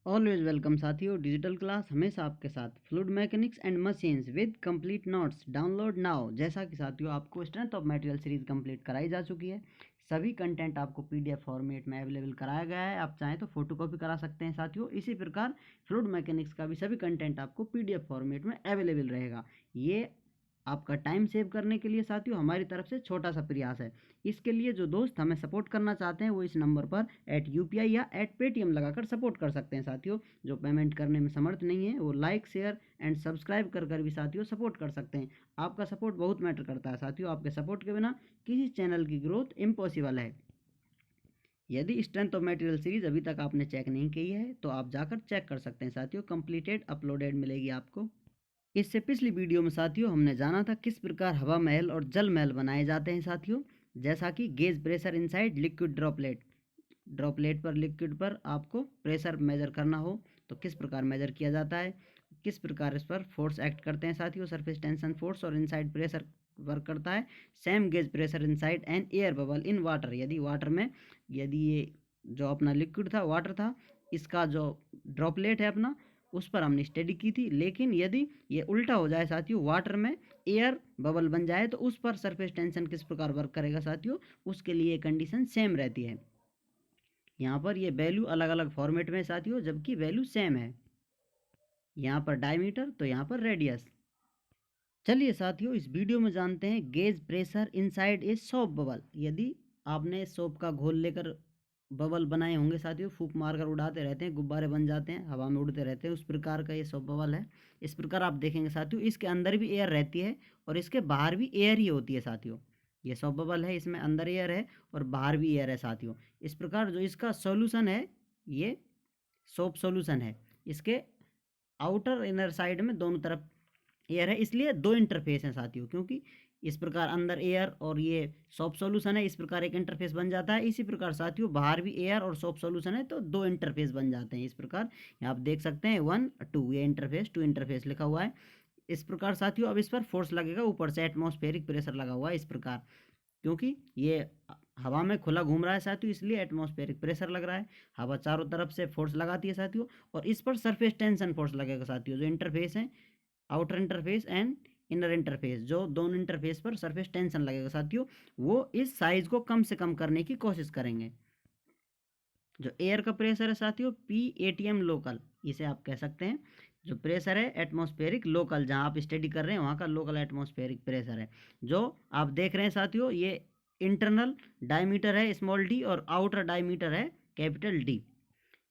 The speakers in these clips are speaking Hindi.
ऑलवेज वेलकम साथियों। डिजिटल क्लास हमेशा आपके साथ। Fluid mechanics and machines with complete notes download now. जैसा कि साथियों आपको strength of material series complete कराई जा चुकी है। सभी कंटेंट आपको पीडीएफ फॉर्मेट में अवेलेबल कराया गया है। आप चाहें तो फोटोकॉपी करा सकते हैं साथियों। इसी प्रकार फ्लूइड मैकेनिक्स का भी सभी कंटेंट आपको पीडीएफ फॉर्मेट में अवेलेबल रहेगा। ये आपका टाइम सेव करने के लिए साथियों हमारी तरफ से छोटा सा प्रयास है। इसके लिए जो दोस्त हमें सपोर्ट करना चाहते हैं वो इस नंबर पर @UPI या @Paytm लगाकर सपोर्ट कर सकते हैं साथियों। जो पेमेंट करने में समर्थ नहीं है वो लाइक शेयर एंड सब्सक्राइब कर भी साथियों सपोर्ट कर सकते हैं। आपका सपोर्ट बहुत मैटर करता है साथियों। आपके सपोर्ट के बिना किसी चैनल की ग्रोथ इम्पॉसिबल है। यदि स्ट्रेंथ ऑफ मटेरियल सीरीज अभी तक आपने चेक नहीं की है तो आप जाकर चेक कर सकते हैं साथियों। कंप्लीटेड अपलोडेड मिलेगी आपको। इससे पिछली वीडियो में साथियों हमने जाना था किस प्रकार हवा महल और जल महल बनाए जाते हैं साथियों। जैसा कि gauge pressure inside liquid droplet, droplet पर लिक्विड पर आपको प्रेशर मेजर करना हो तो किस प्रकार मेजर किया जाता है, किस प्रकार इस पर फोर्स एक्ट करते हैं साथियों। सरफेस टेंशन फोर्स और इनसाइड प्रेशर वर्क करता है। Same gauge pressure inside and air bubble in water. यदि वाटर में, यदि ये जो अपना लिक्विड था वाटर था, इसका जो ड्रॉपलेट है अपना उस पर हमने स्टडी की थी। लेकिन यदि ये उल्टा हो जाए साथियों, वाटर में एयर बबल बन जाए तो उस पर सरफेस टेंशन किस प्रकार वर्क करेगा साथियों, उसके लिए कंडीशन सेम रहती है। यहाँ पर ये वैल्यू अलग अलग फॉर्मेट में साथियों जबकि वैल्यू सेम है। यहाँ पर डायमीटर तो यहाँ पर रेडियस। चलिए साथियों इस वीडियो में जानते हैं gauge pressure inside a soap bubble. यदि आपने सोप का घोल लेकर बबल बनाए होंगे साथियों, फूंक मारकर उड़ाते रहते हैं, गुब्बारे बन जाते हैं, हवा में उड़ते रहते हैं, उस प्रकार का ये सोप बबल है। इस प्रकार आप देखेंगे साथियों इसके अंदर भी एयर रहती है और इसके बाहर भी एयर ही होती है साथियों। ये सोप बबल है, इसमें अंदर एयर है और बाहर भी एयर है साथियों। इस प्रकार जो इसका सॉल्यूशन है ये सोप सॉल्यूशन है। इसके आउटर इनर साइड में दोनों तरफ एयर है, इसलिए दो इंटरफेस हैं साथियों। क्योंकि इस प्रकार अंदर एयर और ये सॉफ्ट सॉल्यूशन है, इस प्रकार एक इंटरफेस बन जाता है। इसी प्रकार साथियों बाहर भी एयर और सॉफ्ट सॉल्यूशन है तो दो इंटरफेस बन जाते हैं। इस प्रकार यहाँ आप देख सकते हैं 1 2 ये इंटरफेस, 2 इंटरफेस लिखा हुआ है। इस प्रकार साथियों अब इस पर फोर्स लगेगा, ऊपर से एटमॉस्फेरिक प्रेशर लगा हुआ है इस प्रकार। क्योंकि ये हवा में खुला घूम रहा है साथियों इसलिए एटमॉस्फेरिक प्रेशर लग रहा है। हवा चारों तरफ से फोर्स लगाती है साथियों और इस पर सरफेस टेंशन फोर्स लगेगा साथियों। जो इंटरफेस है outer interface and inner interface, जो दोनों इंटरफेस पर सरफेस टेंशन लगेगा साथियों, वो इस साइज को कम से कम करने की कोशिश करेंगे। जो एयर का प्रेशर है साथियों PATM लोकल, इसे आप कह सकते हैं। जो प्रेशर है एटमॉस्फेरिक लोकल, जहां आप स्टडी कर रहे हैं वहां का लोकल एटमॉस्फेरिक प्रेशर है। जो आप देख रहे हैं साथियों ये इंटरनल डायमीटर है स्मॉल d और आउटर डायमीटर है कैपिटल D।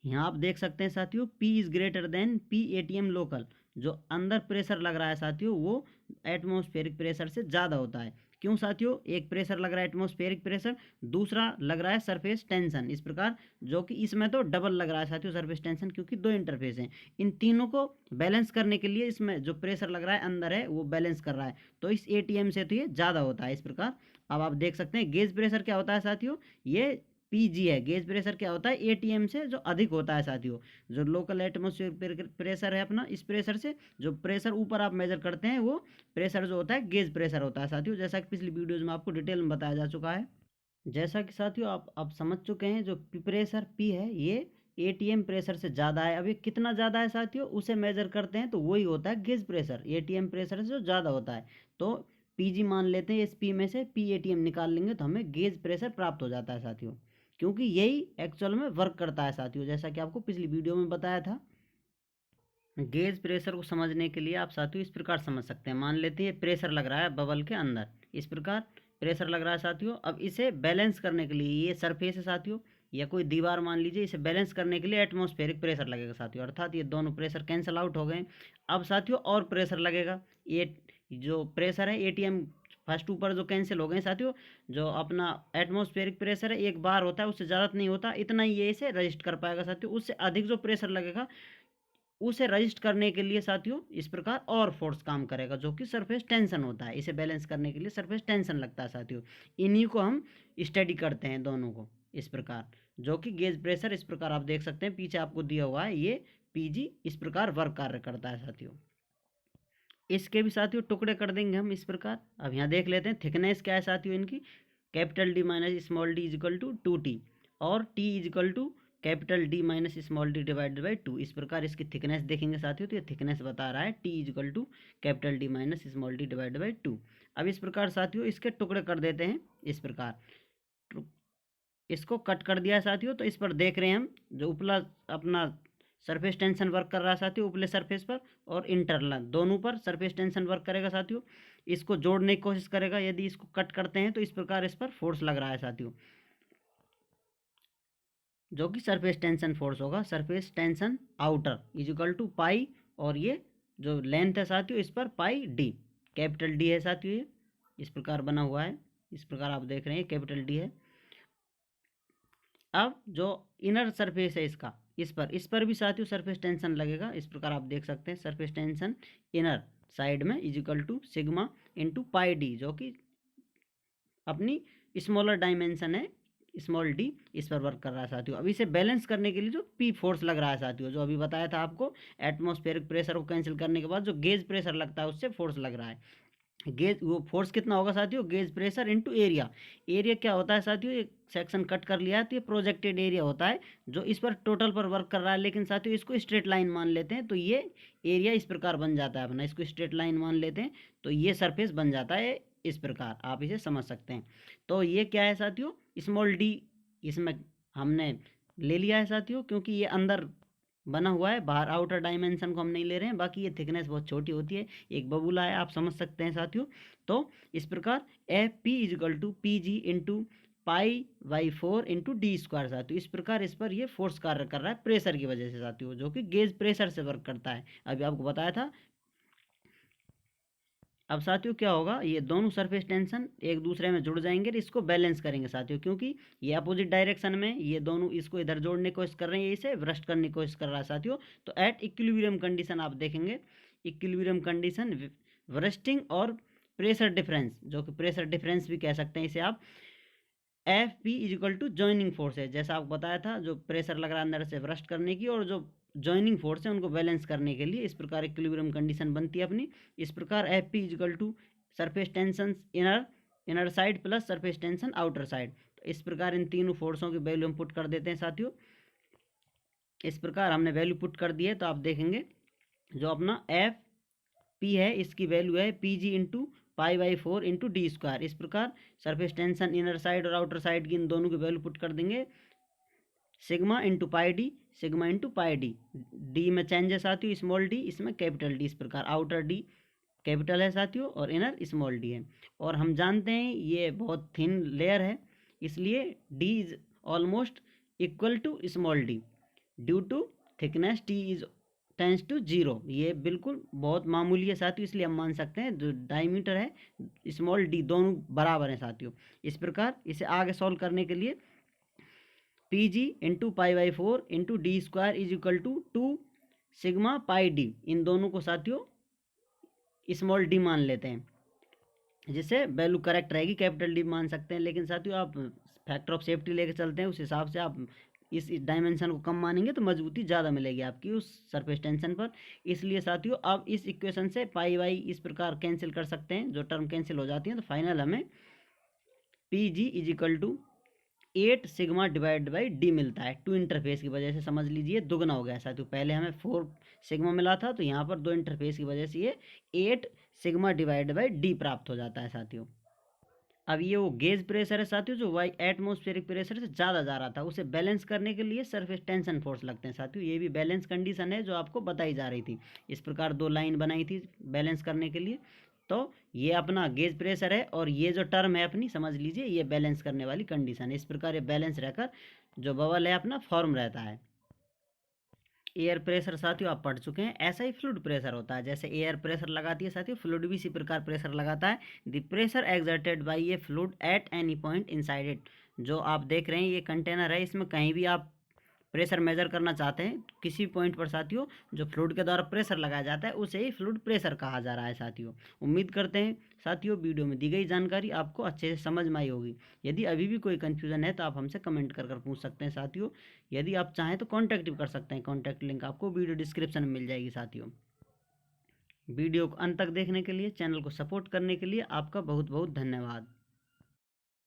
यहाँ आप देख सकते हैं साथियों P is greater than PATM local. जो अंदर प्रेशर लग रहा है साथियों वो एटमॉस्फेरिक प्रेशर से ज़्यादा होता है। क्यों साथियों, एक प्रेशर लग रहा है एटमॉस्फेरिक प्रेशर, दूसरा लग रहा है सरफेस टेंशन। इस प्रकार जो कि इसमें तो डबल लग रहा है साथियों सरफेस टेंशन, क्योंकि दो इंटरफेस हैं। इन तीनों को बैलेंस करने के लिए इसमें जो प्रेशर लग रहा है अंदर है वो बैलेंस कर रहा है, तो इस ATM से तो ये ज़्यादा होता है। इस प्रकार अब आप देख सकते हैं गेज प्रेशर क्या होता है साथियों, ये PG है। गेज प्रेशर क्या होता है ATM से जो अधिक होता है साथियों। जो लोकल एटमोस्फेयर प्रेशर है अपना, इस प्रेशर से जो प्रेशर ऊपर आप मेजर करते हैं वो प्रेशर जो होता है गेज प्रेशर होता है साथियों। जैसा कि पिछली वीडियोज में आपको डिटेल में बताया जा चुका है। जैसा कि साथियों आप समझ चुके हैं जो प्रेशर P है ये ATM प्रेशर से ज़्यादा है। अब ये कितना ज़्यादा है साथियों उसे मेजर करते हैं तो वही होता है गेज प्रेशर। ATM प्रेशर से जो ज़्यादा होता है तो PG मान लेते हैं, इस P में से PATM निकाल लेंगे तो हमें गेज प्रेशर प्राप्त हो जाता है साथियों। क्योंकि यही एक्चुअल में वर्क करता है साथियों, जैसा कि आपको पिछली वीडियो में बताया था। गेज प्रेशर को समझने के लिए आप साथियों इस प्रकार समझ सकते हैं। मान लेते हैं प्रेशर लग रहा है बबल के अंदर, इस प्रकार प्रेशर लग रहा है साथियों। अब इसे बैलेंस करने के लिए, ये सरफेस है साथियों या कोई दीवार मान लीजिए, इसे बैलेंस करने के लिए एटमॉस्फेरिक प्रेशर लगेगा साथियों, अर्थात ये दोनों प्रेशर कैंसिल आउट हो गए। अब साथियों और प्रेशर लगेगा। ये जो प्रेशर है ATM फर्स्ट ऊपर जो कैंसिल हो गए साथियों, जो अपना एटमॉस्फेरिक प्रेशर है एक बार होता है, उससे ज़्यादा नहीं होता, इतना ही ये इसे रजिस्ट कर पाएगा साथियों। उससे अधिक जो प्रेशर लगेगा उसे रजिस्ट करने के लिए साथियों इस प्रकार और फोर्स काम करेगा जो कि सरफेस टेंशन होता है। इसे बैलेंस करने के लिए सरफेस टेंशन लगता है साथियों। इन्हीं को हम स्टडी करते हैं दोनों को इस प्रकार, जो कि गेज प्रेशर इस प्रकार आप देख सकते हैं पीछे आपको दिया हुआ है ये PG इस प्रकार वर्क कार्य करता है साथियों। इसके भी साथियों टुकड़े कर देंगे हम इस प्रकार। अब यहाँ देख लेते हैं थिकनेस क्या है साथियों इनकी, capital D minus small d equal to 2T और T equal to capital D minus small D divided by 2। इस प्रकार इसकी थिकनेस देखेंगे साथियों तो ये थिकनेस बता रहा है T equal to capital D minus small D divided by 2। अब इस प्रकार साथियों इसके टुकड़े कर देते हैं। इस प्रकार इसको कट कर दिया है साथियों। तो इस पर देख रहे हैं हम जो उपला अपना सरफेस टेंशन वर्क कर रहा है साथियों उपले सरफेस पर और इंटरनल दोनों पर सरफेस टेंशन वर्क करेगा साथियों। इसको जोड़ने की कोशिश करेगा। यदि इसको कट करते हैं तो इस प्रकार इस पर फोर्स लग रहा है साथियों, जो कि सरफेस टेंशन फोर्स होगा। Surface tension outer is equal to pi, और ये जो लेंथ है साथियों इस पर पाई डी, कैपिटल डी है साथियों। ये इस प्रकार बना हुआ है। इस प्रकार आप देख रहे हैं कैपिटल डी है। अब जो इनर सरफेस है इसका, इस पर भी साथियों सरफेस टेंशन लगेगा। इस प्रकार आप देख सकते हैं सरफेस टेंशन इनर साइड में equal to sigma into pi D, जो कि अपनी स्मॉलर डायमेंशन है स्मॉल डी, इस पर वर्क कर रहा है साथियों। अब इसे बैलेंस करने के लिए जो पी फोर्स लग रहा है साथियों, जो अभी बताया था आपको, एटमॉस्फेरिक प्रेशर को कैंसिल करने के बाद जो गेज प्रेशर लगता है उससे फोर्स लग रहा है। गेज वो फोर्स कितना होगा साथियों, gauge pressure into area. Area क्या होता है साथियों, एक सेक्शन कट कर लिया है तो ये प्रोजेक्टेड एरिया होता है जो इस पर टोटल पर वर्क कर रहा है। लेकिन साथियों इसको स्ट्रेट लाइन मान लेते हैं तो ये एरिया इस प्रकार बन जाता है अपना। इसको स्ट्रेट लाइन मान लेते हैं तो ये सरफेस बन जाता है इस प्रकार, आप इसे समझ सकते हैं। तो ये क्या है साथियों, स्मॉल डी इसमें हमने ले लिया है साथियों, क्योंकि ये अंदर बना हुआ है, बाहर आउटर डायमेंशन को हम नहीं ले रहे हैं। बाकी ये थिकनेस बहुत छोटी होती है, एक बबूला है, आप समझ सकते हैं साथियों। तो इस प्रकार F P equal to P G into pi by 4 into D square साथियों। इस प्रकार इस पर ये फोर्स कार्य कर रहा है प्रेशर की वजह से साथियों, जो कि गेज प्रेशर से वर्क करता है, अभी आपको बताया था। अब साथियों क्या होगा, ये दोनों सरफेस टेंशन एक दूसरे में जुड़ जाएंगे और इसको बैलेंस करेंगे साथियों, क्योंकि ये अपोजिट डायरेक्शन में ये दोनों इसको इधर जोड़ने की कोशिश कर रहे हैं, इसे ब्रस्ट करने की कोशिश कर रहा है साथियों। तो एट इक्विलिब्रियम कंडीशन आप देखेंगे, इक्विलिब्रियम कंडीशन ब्रस्टिंग और प्रेशर डिफरेंस, जो कि प्रेशर डिफरेंस भी कह सकते हैं इसे आप, F P equal to joining force है। जैसा आपको बताया था, जो प्रेशर लग रहा है अंदर से ब्रस्ट करने की और जो जॉइनिंग फोर्स है उनको बैलेंस करने के लिए इस प्रकार इक्विलिब्रियम कंडीशन बनती है अपनी। इस प्रकार F P equal to surface tension inner side plus surface tension outer side. तो इस प्रकार इन तीनों फोर्सों की वैल्यू हम पुट कर देते हैं साथियों। इस प्रकार हमने वैल्यू पुट कर दी है तो आप देखेंगे जो अपना एफ पी है इसकी वैल्यू है P G into pi by 4 into D square. इस प्रकार सरफेस टेंशन इनर साइड और आउटर साइड की इन दोनों की वैल्यू पुट कर देंगे, sigma into pi D, sigma into pi D. D में चेंजेस साथियों स्मॉल डी, इसमें कैपिटल डी। इस प्रकार आउटर डी कैपिटल है साथियों और इनर स्मॉल डी है। और हम जानते हैं ये बहुत थिन लेयर है, इसलिए D is almost equal to small D due to thickness T is tends to 0। ये बिल्कुल बहुत मामूली है साथियों, इसलिए हम मान सकते हैं जो डायमीटर है स्मॉल डी दोनों बराबर हैं साथियों। इस प्रकार इसे आगे सॉल्व करने के लिए P G into pi by 4 into D square is equal to 2 sigma pi D, इन दोनों को साथियों स्मॉल डी मान लेते हैं, जिससे वैल्यू करेक्ट रहेगी, कैपिटल डी मान सकते हैं। लेकिन साथियों आप फैक्टर ऑफ सेफ्टी लेके चलते हैं, उस हिसाब से आप इस डायमेंशन को कम मानेंगे तो मजबूती ज़्यादा मिलेगी आपकी उस सरफेस टेंशन पर। इसलिए साथियों अब इस इक्वेशन से पाई वाई इस प्रकार कैंसिल कर सकते हैं, जो टर्म कैंसिल हो जाती है। तो फाइनल हमें P G is equal to 8 sigma divide by D मिलता है। टू इंटरफेस की वजह से समझ लीजिए दुगना हो गया साथियों, पहले हमें 4 सिग्मा मिला था तो यहाँ पर 2 इंटरफेस की वजह से ये 8 सिग्मा डिवाइड बाई डी प्राप्त हो जाता है साथियों। अब ये वो गेज प्रेशर है साथियों जो वाई एटमॉस्फेरिक प्रेशर से ज़्यादा जा रहा था, उसे बैलेंस करने के लिए सरफेस टेंशन फोर्स लगते हैं साथियों। ये भी बैलेंस कंडीशन है जो आपको बताई जा रही थी। इस प्रकार 2 लाइन बनाई थी बैलेंस करने के लिए। तो ये अपना गेज प्रेशर है और ये जो टर्म है अपनी समझ लीजिए ये बैलेंस करने वाली कंडीशन है। इस प्रकार ये बैलेंस रहकर जो बबल है अपना फॉर्म रहता है। एयर प्रेशर साथियों आप पढ़ चुके हैं, ऐसा ही फ्लूइड प्रेशर होता है। जैसे एयर प्रेशर लगाती है साथियों, फ्लूइड भी इसी प्रकार प्रेशर लगाता है। The pressure exerted by A fluid at any point inside it. जो आप देख रहे हैं ये कंटेनर है, इसमें कहीं भी आप प्रेशर मेजर करना चाहते हैं किसी पॉइंट पर साथियों, जो फ्लूइड के द्वारा प्रेशर लगाया जाता है उसे ही फ्लूइड प्रेशर कहा जा रहा है साथियों। उम्मीद करते हैं साथियों वीडियो में दी गई जानकारी आपको अच्छे से समझ में आई होगी। यदि अभी भी कोई कन्फ्यूज़न है तो आप हमसे कमेंट कर पूछ सकते हैं साथियों। यदि आप चाहें तो कॉन्टैक्ट भी कर सकते हैं, कॉन्टैक्ट लिंक आपको वीडियो डिस्क्रिप्शन में मिल जाएगी साथियों। वीडियो को अंत तक देखने के लिए, चैनल को सपोर्ट करने के लिए आपका बहुत बहुत धन्यवाद।